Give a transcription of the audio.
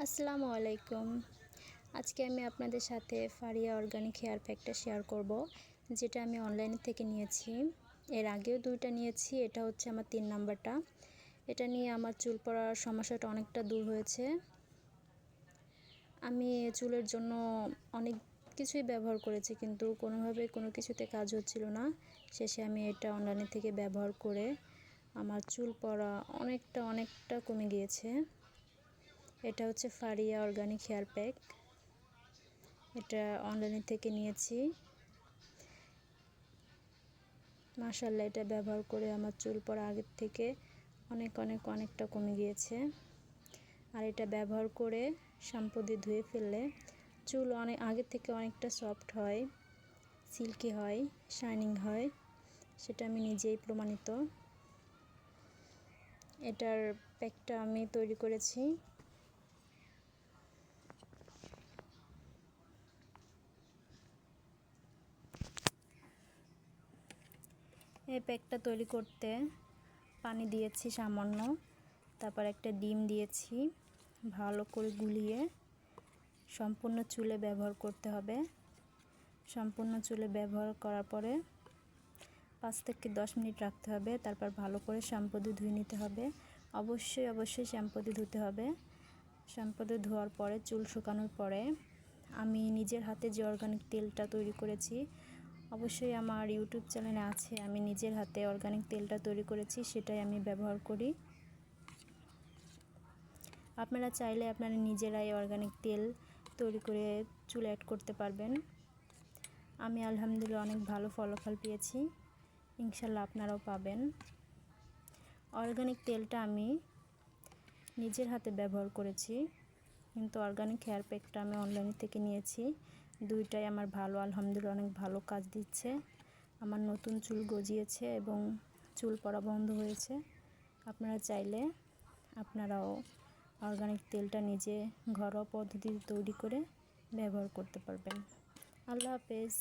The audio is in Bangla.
আসসালামু আলাইকুম। আজকে আমি আপনাদের সাথে ফারিয়া অর্গানিক হেয়ার প্যাকটা শেয়ার করব, যেটা আমি অনলাইন থেকে নিয়েছি। এর আগেও 2টা নিয়েছি, এটা হচ্ছে আমার 3 নাম্বারটা। এটা নিয়ে আমার চুল পড়ার সমস্যাটা অনেকটা দূর হয়েছে। আমি চুলের জন্য অনেক কিছুই ব্যবহার করেছি, কিন্তু কোনোভাবে কোনো কিছুতে কাজ হচ্ছিল না। শেষে আমি এটা অনলাইন থেকে ব্যবহার করে আমার চুল পড়া অনেকটা কমে গিয়েছে। এটা হচ্ছে ফারিয়া অর্গানিক হেয়ার প্যাক। এটা অনলাইন থেকে নিয়েছি। মাশাআল্লাহ, এটা ব্যবহার করে আমার চুল পড়া আগের থেকে অনেকটা কমে গিয়েছে। আর এটা ব্যবহার করে শ্যাম্পু দিয়ে ধুয়ে ফেললে চুল আগের থেকে অনেকটা সফট হয়, সিল্কি হয়, শাইনিং হয়। সেটা আমি নিজেই প্রমাণিত। এটার প্যাকটা আমি তৈরি করেছি। এই প্যাকটা তৈরি করতে পানি দিয়েছি সামান্য, তারপর একটা ডিম দিয়েছি। ভালো করে গুলিয়ে সম্পূর্ণ চুলে ব্যবহার করতে হবে। সম্পূর্ণ চুলে ব্যবহার করার পরে 5 থেকে 10 মিনিট রাখতে হবে। তারপর ভালো করে শ্যাম্পু দিয়ে ধুয়ে নিতে হবে। অবশ্যই শ্যাম্পু দিয়ে ধুতে হবে। শ্যাম্পু দিয়ে ধোয়ার পরে চুল শুকানোর পরে আমি নিজের হাতে যে অর্গানিক তেলটা তৈরি করেছি, অবশ্যই আমার ইউটিউব চ্যানেলে আছে, আমি নিজের হাতে অর্গানিক তেলটা তৈরি করেছি, সেটাই আমি ব্যবহার করি। আপনারা চাইলে আপনারা নিজেরাই অর্গানিক তেল তৈরি করে চুল অ্যাড করতে পারবেন। আমি আলহামদুলিল্লাহ অনেক ভালো ফলাফল পেয়েছি, ইনশাল্লাহ আপনারাও পাবেন। অর্গানিক তেলটা আমি নিজের হাতে ব্যবহার করেছি, কিন্তু অর্গানিক হেয়ার প্যাকটা আমি অনলাইন থেকে নিয়েছি। 2টাই আমার ভালো, আলহামদুলিল্লাহ অনেক ভালো কাজ দিচ্ছে। আমার নতুন চুল গজিয়েছে এবং চুল পড়া বন্ধ হয়েছে। আপনারা চাইলে আপনারাও অর্গানিক তেলটা নিজে ঘরোয়া পদ্ধতিতে তৈরি করে ব্যবহার করতে পারবেন। আল্লাহ হাফেজ।